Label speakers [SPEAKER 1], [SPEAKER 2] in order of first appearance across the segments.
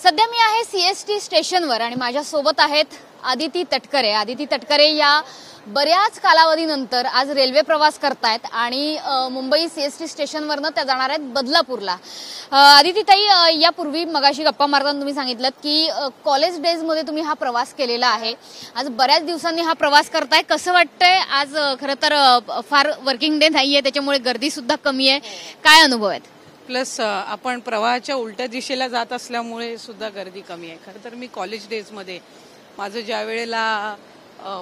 [SPEAKER 1] सध्या मी आहे सीएसटी स्टेशनवर आणि माझ्या सोबत आहेत आदिती तटकरे. आदिती तटकरे या बऱ्याच कालावधीनंतर आज रेल्वे प्रवास करतायत आणि मुंबई सीएसटी स्टेशनवरनं त्या जाणार आहेत बदलापूरला. आदिती ताई, यापूर्वी मगाशी गप्पा मारताना तुम्ही सांगितलं की कॉलेज डेजमध्ये तुम्ही हा प्रवास केलेला आहे. आज बऱ्याच दिवसांनी हा प्रवास करताय, कसं वाटतंय? आज खरं तर फार वर्किंग डे नाहीये, त्याच्यामुळे गर्दी सुद्धा कमी आहे. काय अनुभव आहेत?
[SPEAKER 2] प्लस आपण प्रवाहाच्या उलट्या दिशेला जात असल्यामुळे सुद्धा गर्दी कमी आहे. खरं तर मी कॉलेज डेजमध्ये माझं ज्या वेळेला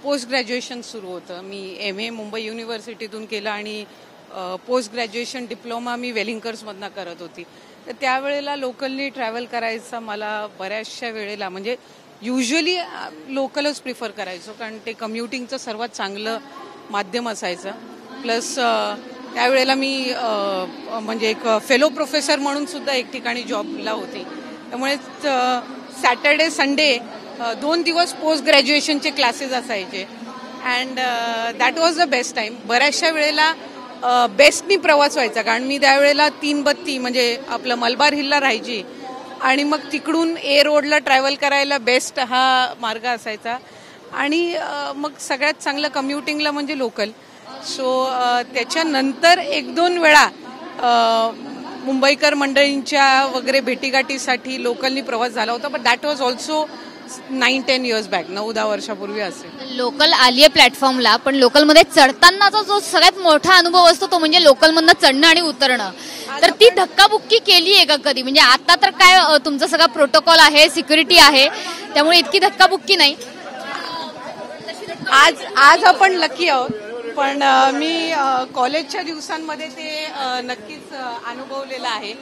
[SPEAKER 2] पोस्ट ग्रॅज्युएशन सुरू होतं, मी MA मुंबई युनिव्हर्सिटीतून केलं आणि पोस्ट ग्रॅज्युएशन डिप्लोमा मी वेलिंगकर्समधनं करत होती. तर त्यावेळेला लोकलनी ट्रॅव्हल करायचा मला बऱ्याचशा वेळेला म्हणजे युजली लोकलच प्रिफर करायचो, कारण ते कम्युटिंगचं सर्वात चांगलं माध्यम असायचं. प्लस त्यावेळेला मी म्हणजे एक फेलो प्रोफेसर म्हणून सुद्धा एक ठिकाणी जॉबला होती. त्यामुळे सॅटर्डे संडे 2 दिवस पोस्ट ग्रॅज्युएशनचे क्लासेस असायचे and that was the best time. बऱ्याचशा वेळेला बेस्टनी प्रवास व्हायचा, कारण मी त्यावेळेला 332 म्हणजे आपलं मलबार हिलला राहायची आणि मग तिकडून ए रोडला ट्रॅव्हल करायला बेस्ट हा मार्ग असायचा. आणि मग सगळ्यात चांगलं कम्युटिंगला म्हणजे लोकल. सो त्याच्यानंतर 1-2 वेळा मुंबईकर मंडळींच्या वगैरे भेटीगाठीसाठी लोकलनी प्रवास झाला होता, but that was also 9-10 years back, 9-10 वर्षापूर्वी असेल.
[SPEAKER 1] लोकल आलीये प्लॅटफॉर्मला, पण लोकलमध्ये चढतानाचा जो सगळ्यात मोठा अनुभव असतो तो म्हणजे लोकलमधनं चढणं आणि उतरणं. तर ती धक्काबुक्की केली आहे का कधी? म्हणजे आता तर काय तुमचा सगळा प्रोटोकॉल आहे, सिक्युरिटी आहे, त्यामुळे इतकी धक्काबुक्की नाही.
[SPEAKER 2] आज आपण लकी आहोत, पण मी कॉलेजच्या दिवसांमध्ये ते नक्कीच अनुभवलेलं आहे.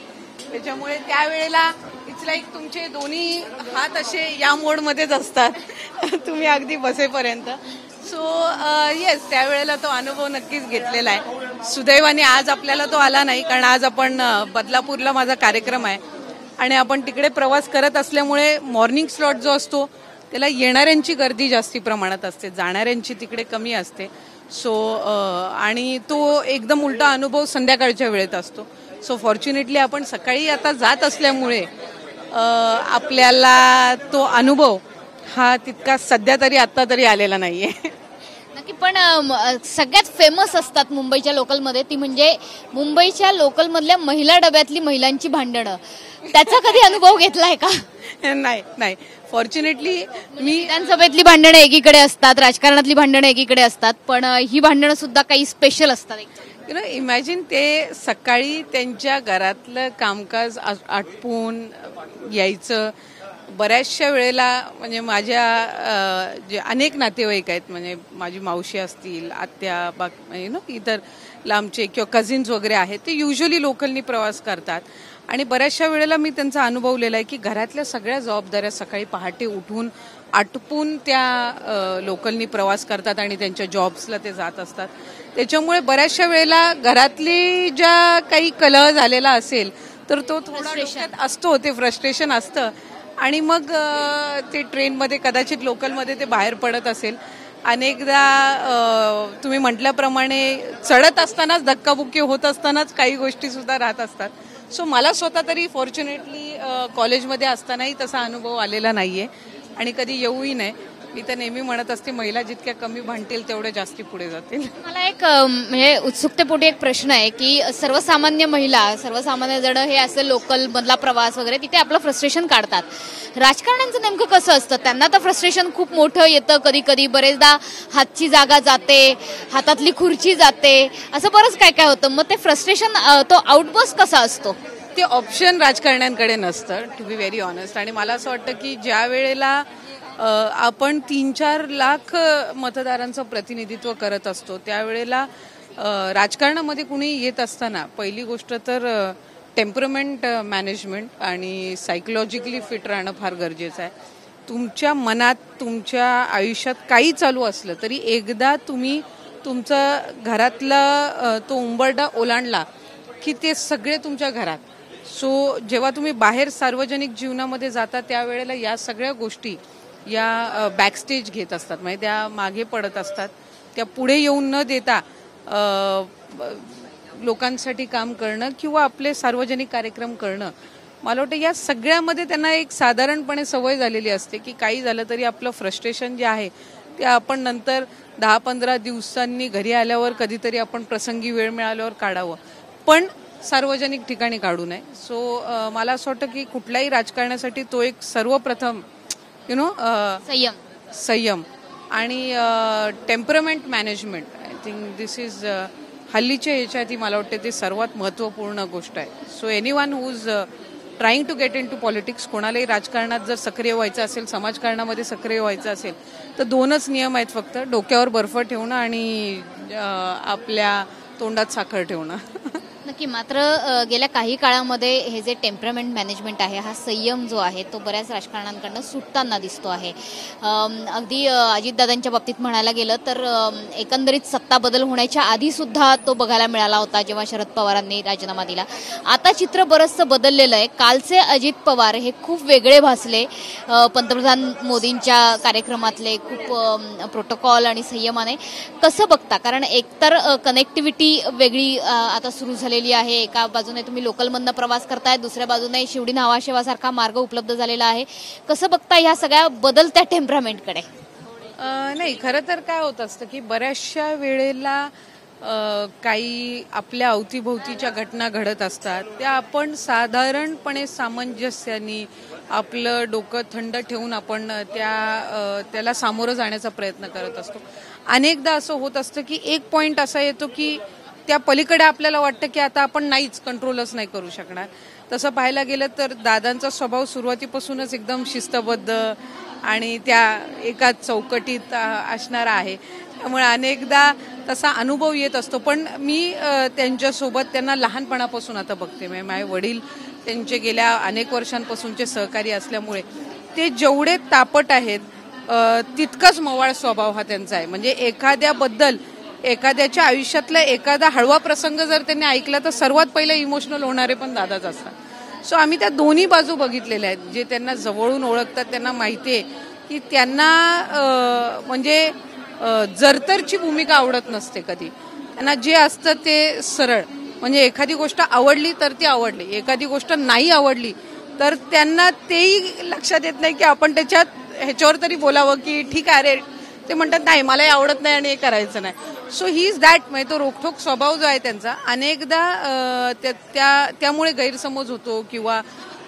[SPEAKER 2] त्याच्यामुळे त्यावेळेला इट्स लाईक तुमचे दोन्ही हात असे या मोडमध्येच असतात तुम्ही अगदी बसेपर्यंत. सो येस, त्यावेळेला तो अनुभव नक्कीच घेतलेला आहे. सुदैवाने आज आपल्याला तो आला नाही, कारण आज आपण बदलापूरला माझा कार्यक्रम आहे आणि आपण तिकडे प्रवास करत असल्यामुळे मॉर्निंग स्लॉट जो असतो त्याला येणाऱ्यांची गर्दी जास्ती प्रमाणात असते, जाणाऱ्यांची तिकडे कमी असते. सो आणि तो एकदम उलटा अनुभव संध्याकाळच्या वेळेत असतो. सो फॉर्च्युनेटली आपण सकाळी आता जात असल्यामुळे आपल्याला तो अनुभव हा तितका सध्या तरी आत्ता तरी आलेला नाहीये.
[SPEAKER 1] नक्की. पण सगळ्यात फेमस असतात मुंबईच्या लोकलमध्ये ती म्हणजे मुंबईच्या लोकलमधल्या महिला डब्यातली महिलांची भांडणं. त्याचा कधी अनुभव घेतलाय का?
[SPEAKER 2] नाही. फॉर्च्युनेटली मी
[SPEAKER 1] विधानसभेतली भांडणं एकीकडे असतात, राजकारणातली भांडणं एकीकडे असतात, पण ही भांडणं सुद्धा काही स्पेशल असतात.
[SPEAKER 2] इमॅजिन ते सकाळी त्यांच्या घरातलं कामकाज आटपून यायचं. बऱ्याचशा वेळेला म्हणजे माझ्या जे अनेक नातेवाईक आहेत, म्हणजे माझी मावशी असतील, आत्या, इतर लांबचे किंवा कझिन्स वगैरे आहेत, ते युजली लोकलनी प्रवास करतात. आणि बऱ्याचशा वेळेला मी त्यांचा अनुभवलेला आहे की घरातल्या सगळ्या जबाबदाऱ्या सकाळी पहाटे उठून आटपून त्या लोकलनी प्रवास करतात आणि त्यांच्या जॉब्सला ते जात असतात. त्याच्यामुळे बऱ्याचशा वेळेला घरातली ज्या काही कलह झालेला असेल तर तो थोडा डोक्यात असतो, ते फ्रस्ट्रेशन असतं आणि मग ते ट्रेनमध्ये कदाचित लोकलमध्ये ते बाहेर पडत असेल. अनेकदा तुम्ही म्हटल्याप्रमाणे चढत असतानाच धक्काबुक्की होत असतानाच काही गोष्टी सुद्धा राहत असतात. सो मला स्वतः तरी फॉर्च्युनेटली कॉलेजमध्ये असतानाही तसा अनुभव आलेला नाहीये आणि कधी येऊही नाही. मी तर नेहमी म्हणत असते, महिला जितक्या कमी भांडतील तेवढ्या जास्ती पुढे जातील.
[SPEAKER 1] मला एक म्हणजे उत्सुकतेपोटी एक प्रश्न आहे की सर्वसामान्य महिला, सर्वसामान्य जण हे असं लोकल मधला प्रवास वगैरे तिथे आपलं फ्रस्ट्रेशन काढतात. राजकारण्यांचं नेमकं कसं असतं? त्यांना तर फ्रस्ट्रेशन खूप मोठं येतं, कधी कधी बरेचदा हातची जागा जाते, हातातली खुर्ची जाते, असं बरंच काय काय होतं. मग ते फ्रस्ट्रेशन, तो आउटबर्स्ट कसा असतो?
[SPEAKER 2] ते ऑप्शन राजकारण्यांकडे नसतं, टू बी व्हेरी ऑनेस्ट. आणि मला असं वाटतं की ज्या वेळेला आपण 3-4 लाख मतदारांचं प्रतिनिधित्व करत असतो त्यावेळेला राजकारणामध्ये कुणी येत असताना पहिली गोष्ट तर टेम्परमेंट मॅनेजमेंट आणि सायकोलॉजिकली फिट राहणं फार गरजेचं आहे. तुमच्या मनात, तुमच्या आयुष्यात काही चालू असलं तरी एकदा तुम्ही तुमचा घरातला तो उंबरठा ओलांडला की ते सगळे तुमच्या घरात. सो जेव्हा तुम्ही बाहेर सार्वजनिक जीवनामध्ये जाता त्यावेळेला या सगळ्या गोष्टी या बॅकस्टेज घेत असतात, म्हणजे त्या मागे पडत असतात. त्या पुढे येऊन न देता लोकांसाठी काम करणं किंवा आपले सार्वजनिक कार्यक्रम करणं मला वाटतं या सगळ्यामध्ये त्यांना एक साधारणपणे सवय झालेली असते की काही झालं तरी आपलं फ्रस्ट्रेशन जे आहे ते आपण नंतर 10-15 दिवसांनी घरी आल्यावर कधीतरी आपण प्रसंगी वेळ मिळाल्यावर काढावं, पण सार्वजनिक ठिकाणी काढू नये. सो मला असं वाटतं की कुठल्याही राजकारणासाठी तो एक सर्वप्रथम संयम आणि temperament management, I think this is हल्लीच्या ह्याच्यात मला वाटते ते सर्वात महत्त्वपूर्ण गोष्ट आहे. So anyone who is trying to get into politics, कोणालाही राजकारणात जर सक्रिय व्हायचं असेल, समाजकारणामध्ये सक्रिय व्हायचं असेल तर 2च नियम आहेत फक्त, डोक्यावर बर्फ ठेवणं आणि आपल्या तोंडात साखर ठेवणं.
[SPEAKER 1] नक्की. मात्र गेल्या काही काळामध्ये हे जे टेम्परमेंट मॅनेजमेंट आहे, हा संयम जो आहे तो बऱ्याच राजकारण्यांकडनं सुटताना दिसतो आहे. अगदी अजितदादांच्या बाबतीत म्हणायला गेलं तर एकंदरीत सत्ता बदल होण्याच्या आधी सुद्धा तो बघायला मिळाला होता जेव्हा शरद पवारांनी राजीनामा दिला. आता चित्र बरंचसं बदललेलं आहे. कालचे अजित पवार हे खूप वेगळे भासले. पंतप्रधान मोदींच्या कार्यक्रमातले खूप प्रोटोकॉल आणि संयमाने कसं बघता? कारण एकतर कनेक्टिव्हिटी वेगळी आता सुरू झालेली आहे. एका बाजूने तुम्ही लोकलमधनं प्रवास करताय, दुसऱ्या बाजूने शिवडी नावाशेवासारखा मार्ग उपलब्ध झालेला आहे. कसं बघता ह्या सगळ्या बदलत्या टेम्परामेंटकडे?
[SPEAKER 2] नाही, खरं तर काय होत असतं की बऱ्याचशा वेळेला काही आपल्या अवतीभोवतीच्या घटना घडत असतात, त्या आपण साधारणपणे सामंजस्याने आपलं डोकं थंड ठेवून आपण त्याला सामोरं जाण्याचा प्रयत्न करत असतो. अनेकदा असं होत असतं की एक पॉइंट असा येतो की त्या पलीकडे आपल्याला वाटतं की आता आपण नाहीच, कंट्रोलच नाही करू शकणार. तसं पाहायला गेलं तर दादांचा स्वभाव सुरुवातीपासूनच एकदम शिस्तबद्ध आणि त्या एका चौकटीत असणारा आहे, त्यामुळे अनेकदा तसा अनुभव येत असतो. पण मी त्यांच्यासोबत त्यांना लहानपणापासून आता बघते. माझे वडील त्यांचे गेल्या अनेक वर्षांपासूनचे सहकारी असल्यामुळे ते जेवढे तापट आहेत तितकाच मवाळ स्वभाव हा त्यांचा आहे. म्हणजे एखाद्याच्या आयुष्यातला एखादा हळवा प्रसंग जर त्यांनी ऐकला तर सर्वात पहिले इमोशनल होणारे पण दादाच असतात. सो आम्ही त्या दोन्ही बाजू बघितलेल्या आहेत. जे त्यांना जवळून ओळखतात त्यांना माहिती आहे की त्यांना म्हणजे जरतरची भूमिका आवडत नसते कधी. त्यांना जे असतं ते सरळ. म्हणजे एखादी गोष्ट आवडली तर ती आवडली, एखादी गोष्ट नाही आवडली तर त्यांना तेही लक्षात येत नाही की आपण ह्याच्यावर तरी बोलावं की ठीक आहे रे. ते म्हणतात नाही, मलाही आवडत नाही आणि हे करायचं नाही. So he is that. म्हणजे तो रोखठोक स्वभाव जो आहे त्यांचा, अनेकदा त्यामुळे गैरसमज होतो किंवा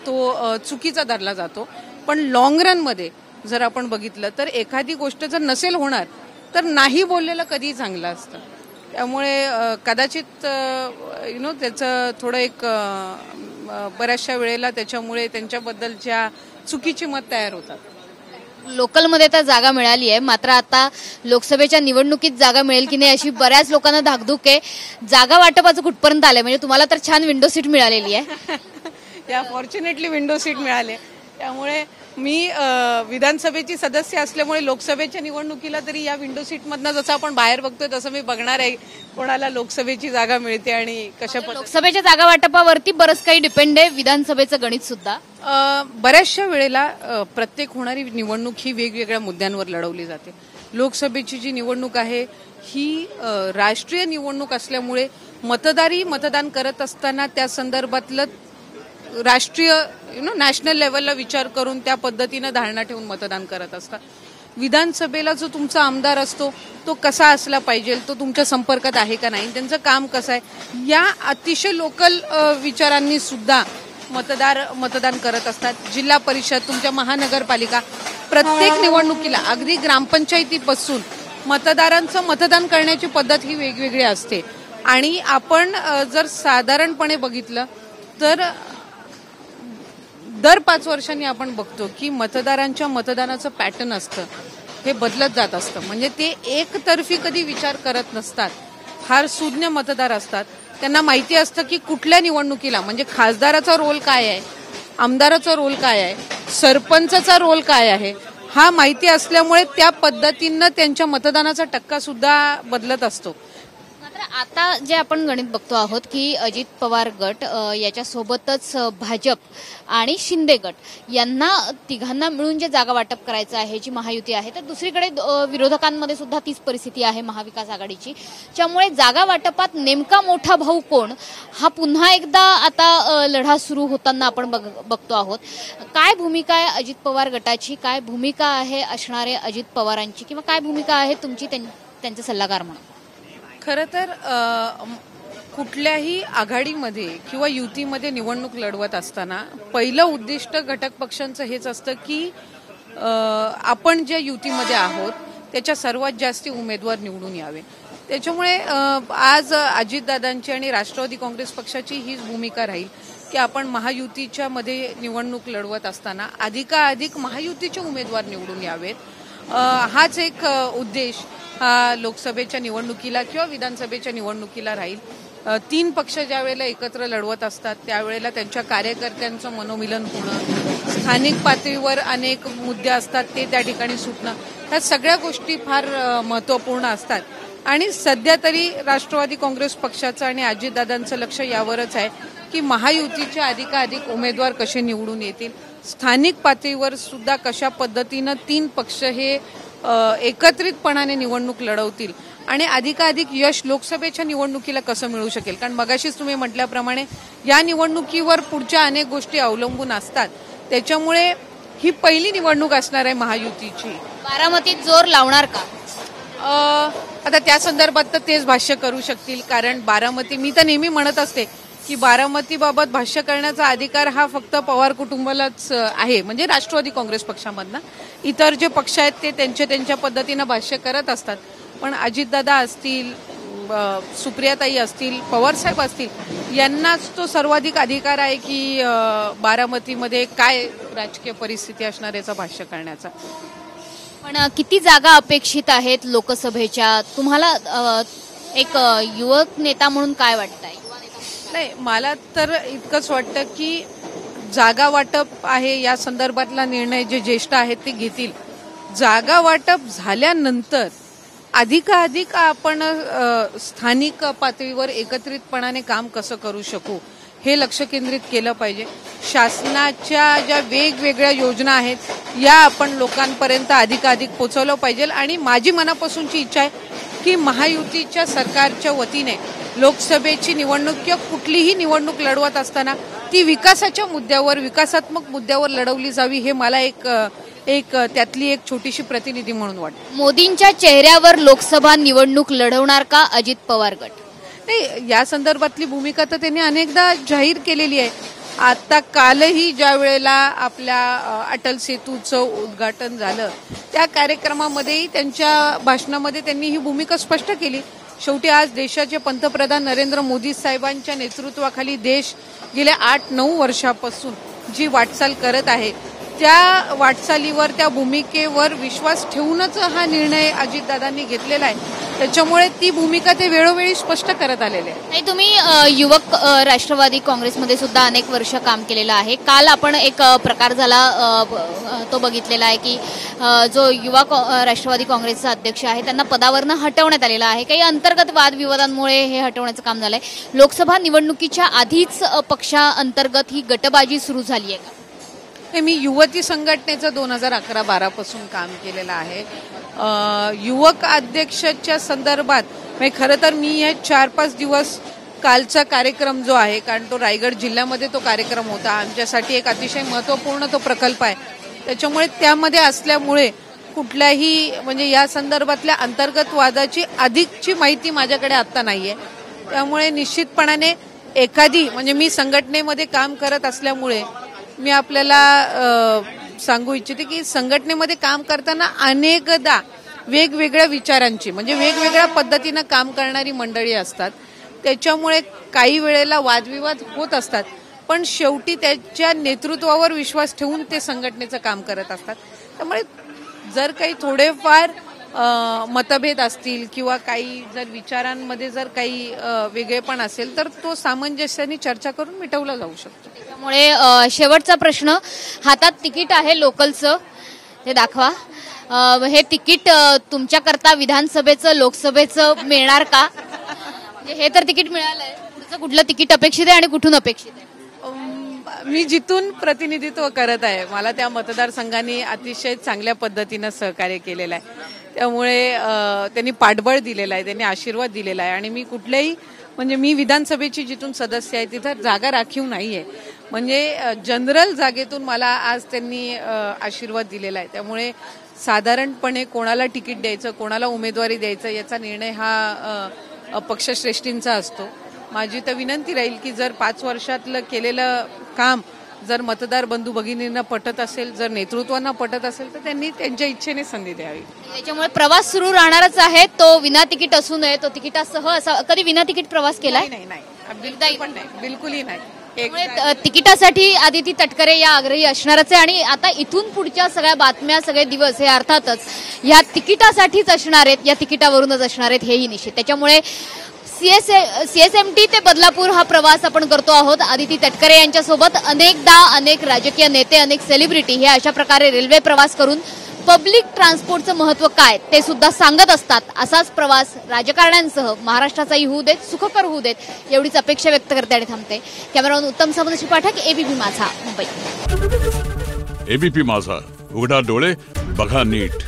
[SPEAKER 2] तो चुकीचा धरला जातो. पण लॉंग रनमध्ये जर आपण बघितलं तर एखादी गोष्ट जर नसेल होणार तर नाही बोललेलं कधीही चांगलं असतं. त्यामुळे कदाचित त्याचं थोडं एक बऱ्याचशा वेळेला त्याच्यामुळे त्यांच्याबद्दलच्या चुकीची मत तयार होतात.
[SPEAKER 1] लोकलमध्ये तर जागा मिळाली आहे, मात्र आता लोकसभेच्या निवडणुकीत जागा मिळेल की नाही अशी बऱ्याच लोकांना धाकधूक आहे. जागा वाटपाचं कुठपर्यंत आलंय? म्हणजे तुम्हाला तर छान विंडो सीट मिळालेली आहे.
[SPEAKER 2] या फॉर्च्युनेटली विंडो सीट मिळाले. त्यामुळे मी विधानसभेची सदस्य असल्यामुळे लोकसभेच्या निवडणुकीला तरी या विंडो सीटमधनं जसं आपण बाहेर बघतोय तसं मी बघणार आहे कोणाला लोकसभेची जागा मिळते आणि कशा
[SPEAKER 1] लोकसभेच्या जागा वाटपावरती बरंच काही डिपेंड आहे. विधानसभेचं गणित सुद्धा
[SPEAKER 2] बऱ्याचशा वेळेला प्रत्येक होणारी निवडणूक ही वेगवेगळ्या मुद्द्यांवर लढवली जाते. लोकसभेची जी निवडणूक आहे ही राष्ट्रीय निवडणूक असल्यामुळे मतदारही मतदान करत असताना त्या संदर्भातलं राष्ट्रीय नॅशनल लेवलला विचार करून त्या पद्धतीनं धारणा ठेवून मतदान करत असतात. विधानसभेला जो तुमचा आमदार असतो तो कसा असला पाहिजे, तो तुमच्या संपर्कात आहे का नाही, त्यांचं काम कसं आहे, या अतिशय लोकल विचारांनी सुद्धा मतदान करत असतात. जिल्हा परिषद, तुमच्या महानगरपालिका, प्रत्येक निवडणुकीला अगदी ग्रामपंचायतीपासून मतदारांचं मतदान करण्याची पद्धत ही वेगवेगळी असते. आणि आपण जर साधारणपणे बघितलं तर दर 5 वर्षांनी आपण बघतो की मतदारांच्या मतदानाचं पॅटर्न असतं हे बदलत जात असतं. म्हणजे ते एकतर्फी कधी विचार करत नसतात. फार सुज्ञ मतदार असतात. त्यांना माहिती असतं की कुठल्या निवडणुकीला म्हणजे खासदाराचा रोल काय आहे, आमदाराचा रोल काय आहे, सरपंचाचा रोल काय आहे, हा माहिती असल्यामुळे त्या पद्धतीनं त्यांच्या मतदानाचा टक्का सुद्धा बदलत असतो.
[SPEAKER 1] मात्र आता जे आपण गणित बघतो आहोत की अजित पवार गट याच्यासोबतच भाजप आणि शिंदे गट यांना तिघांना मिळून जे जागा वाटप करायचं आहे, जी महायुती आहे, तर दुसरीकडे विरोधकांमध्ये सुद्धा तीच परिस्थिती आहे महाविकास आघाडीची. त्यामुळे जागा वाटपात नेमका मोठा भाऊ कोण हा पुन्हा एकदा आता लढा सुरू होताना आपण बघतो आहोत. काय भूमिका आहे अजित पवार गटाची, काय भूमिका आहे असणारे अजित पवारांची, किंवा काय भूमिका आहे तुमची त्यांचे सल्लागार म्हणून?
[SPEAKER 2] खरं तर कुठल्याही आघाडीमध्ये किंवा युतीमध्ये निवडणूक लढवत असताना पहिलं उद्दिष्ट घटक पक्षांचं हेच असतं की आपण ज्या युतीमध्ये आहोत त्याच्या सर्वात जास्ती उमेदवार निवडून यावे. त्याच्यामुळे आज अजितदादांची आणि राष्ट्रवादी काँग्रेस पक्षाची हीच भूमिका राहील की आपण महायुतीच्या मध्ये निवडणूक लढवत असताना अधिकाधिक महायुतीचे उमेदवार निवडून यावेत. हाच एक उद्देश हा लोकसभेच्या निवडणुकीला किंवा विधानसभेच्या निवडणुकीला राहील. तीन पक्ष ज्या वेळेला एकत्र लढवत असतात त्यावेळेला त्यांच्या कार्यकर्त्यांचं मनोमिलन होणं, स्थानिक पातळीवर अनेक मुद्दे असतात ते त्या ठिकाणी सुटणं, ह्या सगळ्या गोष्टी फार महत्त्वपूर्ण असतात. आणि सध्या तरी राष्ट्रवादी काँग्रेस पक्षाचं आणि अजितदादांचं लक्ष यावरच आहे की महायुतीचे अधिकाधिक उमेदवार कसे निवडून येतील, स्थानिक पातळीवर सुद्धा कशा पद्धतीनं तीन पक्ष हे एकत्रितपणाने निवडणूक लढवतील आणि अधिकाधिक यश लोकसभेच्या निवडणुकीला कसं मिळू शकेल. कारण मगाशीच तुम्ही म्हटल्याप्रमाणे या निवडणुकीवर पुढच्या अनेक गोष्टी अवलंबून असतात. त्याच्यामुळे ही पहिली निवडणूक असणार आहे महायुतीची.
[SPEAKER 1] बारामतीत जोर लावणार का?
[SPEAKER 2] आता त्या संदर्भात तर तेच भाष्य करू शकतील. कारण बारामती, मी तर नेहमी म्हणत असते की बारामतीबाबत भाष्य करण्याचा अधिकार हा फक्त पवार कुटुंबालाच आहे, म्हणजे राष्ट्रवादी काँग्रेस पक्षामधनं. इतर जे पक्ष आहेत ते त्यांच्या पद्धतीनं भाष्य करत असतात. पण अजितदादा असतील, सुप्रियाताई असतील, पवारसाहेब असतील, यांनाच तो सर्वाधिक अधिकार आहे की बारामतीमध्ये काय राजकीय परिस्थिती असणार याचं भाष्य करण्याचा.
[SPEAKER 1] पण किती जागा अपेक्षित आहेत लोकसभेच्या? तुम्हाला एक युवक नेता म्हणून काय वाटतंय?
[SPEAKER 2] नाही, मला तर इतकंच वाटतं की जागा वाटप आहे या संदर्भातला निर्णय जे ज्येष्ठ आहेत ते घेतील. जागा वाटप झाल्यानंतर अधिकाधिक आपण स्थानिक पातळीवर एकत्रितपणाने काम कसं करू शकू हे लक्ष केंद्रित केलं पाहिजे. शासनाच्या ज्या वेगवेगळ्या योजना आहेत या आपण लोकांपर्यंत अधिकाधिक पोहोचवलं पाहिजे. आणि माझी मनापासूनची इच्छा आहे की महायुतीच्या सरकारच्या वतीने लोकसभेची निवडणूक किंवा कुठलीही निवडणूक लढवत असताना ती विकासाच्या मुद्द्यावर, विकासात्मक मुद्द्यावर लढवली जावी, हे मला एक त्यातली एक छोटीशी प्रतिनिधी म्हणून वाटतं.
[SPEAKER 1] मोदींच्या चेहऱ्यावर लोकसभा निवडणूक लढवणार का अजित पवार गट?
[SPEAKER 2] नाही, या संदर्भातली भूमिका तर त्यांनी अनेकदा जाहीर केलेली आहे. आता कालही ज्या वेळेला आपल्या अटल सेतूचं उद्घाटन झालं त्या कार्यक्रमामध्येही त्यांच्या भाषणामध्ये त्यांनी ही भूमिका स्पष्ट केली. शेवटी आज देशाचे पंतप्रधान नरेंद्र मोदी साहेबांच्या नेतृत्वाखाली देश गेल्या 8-9 वर्षापासून जी वाटचाल करत आहे त्या वाटचालीवर, त्या भूमिकेवर विश्वास ठेवूनच हा निर्णय अजितदादांनी घेतलेला आहे. त्याच्यामुळे ती भूमिका ते वेळोवेळी स्पष्ट करत आलेले आहे.
[SPEAKER 1] नाही, तुम्ही युवक राष्ट्रवादी काँग्रेसमध्ये सुद्धा अनेक वर्ष काम केलेलं आहे. काल आपण एक प्रकार झाला तो बघितलेला आहे की जो युवा राष्ट्रवादी काँग्रेसचा अध्यक्ष आहे त्यांना पदावरनं हटवण्यात आलेला आहे. काही अंतर्गत वादविवादांमुळे हे हटवण्याचं काम झालंय. लोकसभा निवडणुकीच्या आधीच पक्षाअंतर्गत ही गटबाजी सुरू झाली आहे का?
[SPEAKER 2] मी युवती संघटनेचं 2011-12 पासून काम केलेलं आहे. युवक अध्यक्षाच्या संदर्भात खरं तर मी हे 4-5 दिवस कालचा कार्यक्रम जो आहे, कारण तो रायगड जिल्ह्यामध्ये तो कार्यक्रम होता, आमच्यासाठी एक अतिशय महत्त्वपूर्ण तो प्रकल्प आहे. त्याच्यामुळे त्यामध्ये असल्यामुळे कुठल्याही म्हणजे या संदर्भातल्या अंतर्गत वादाची अधिकची माहिती माझ्याकडे आत्ता नाहीये. त्यामुळे निश्चितपणाने एखादी म्हणजे मी संघटनेमध्ये काम करत असल्यामुळे मी आपल्याला सांगू इच्छिते की संघटनेमध्ये काम करताना अनेकदा वेगवेगळ्या विचारांची म्हणजे वेगवेगळ्या पद्धतीनं काम करणारी मंडळी असतात. त्याच्यामुळे काही वेळेला वादविवाद होत असतात, पण शेवटी त्याच्या नेतृत्वावर विश्वास ठेवून ते संघटनेचं काम करत असतात. त्यामुळे जर काही थोडेफार मतभेद असतील किंवा काही जर विचारांमध्ये जर काही वेगळेपण असेल तर तो सामंजस्याने चर्चा करून मिटवला जाऊ शकतो.
[SPEAKER 1] त्यामुळे शेवटचा प्रश्न, हातात तिकीट आहे लोकलचं, ते दाखवा. हे तिकीट तुमच्याकरता विधानसभेचं लोकसभेचं मिळणार का? म्हणजे हे तर तिकीट मिळालंय, पुढचं कुठलं तिकीट अपेक्षित आहे आणि कुठून अपेक्षित आहे?
[SPEAKER 2] मी जिथून प्रतिनिधित्व करत आहे मला त्या मतदारसंघाने अतिशय चांगल्या पद्धतीनं सहकार्य केलेलं आहे. त्यामुळे त्यांनी पाठबळ दिलेलं आहे, त्यांनी आशीर्वाद दिलेला आहे. आणि मी कुठल्याही म्हणजे मी विधानसभेची जिथून सदस्य आहे तिथं जागा राखीव नाहीये, म्हणजे जनरल जागेतून मला आज त्यांनी आशीर्वाद दिलेला आहे. त्यामुळे साधारणपणे कोणाला तिकीट द्यायचं, कोणाला उमेदवारी द्यायचं याचा निर्णय हा पक्षश्रेष्ठींचा असतो. माझी तर विनंती राहील की जर 5 वर्षातलं केलेलं काम जर मतदार बंधू भगिनींना पटत असेल, जर नेतृत्वांना पटत असेल तर त्यांनी त्यांच्या इच्छेने संधी द्यावी.
[SPEAKER 1] त्याच्यामुळे प्रवास सुरू राहणारच आहे, तो विना तिकीट असू नये, तो तिकिटासह असा. कधी विना तिकीट प्रवास केलाय?
[SPEAKER 2] नाही, बिलकुलही नाही.
[SPEAKER 1] त्यामुळे तिकिटासाठी आदिती तटकरे या आग्रही असणारच आहे. आणि आता इथून पुढच्या सगळ्या बातम्या, सगळे दिवस हे अर्थातच या तिकिटासाठीच असणार आहेत, या तिकिटावरूनच असणार आहेत, हेही निश्चित. त्याच्यामुळे सीएसएमटी ते बदलापूर हा प्रवास आपण करतो आहोत. आदिती तटकरे यांच्यासोबत अनेकदा अनेक राजकीय नेते, अनेक सेलिब्रिटी हे अशा प्रकारे रेल्वे प्रवास करून पब्लिक ट्रान्सपोर्टचं महत्व काय ते सुद्धा सांगत असतात. असाच प्रवास राजकारण्यांसह महाराष्ट्राचाही होऊ देत, सुखकर होऊ देत, एवढीच अपेक्षा व्यक्त करते आणि थांबते. कॅमेरामन उत्तम समोरशी पाठक, एबीपी माझा, मुंबई.
[SPEAKER 3] एबीपी माझा, उघडा डोळे बघा नीट.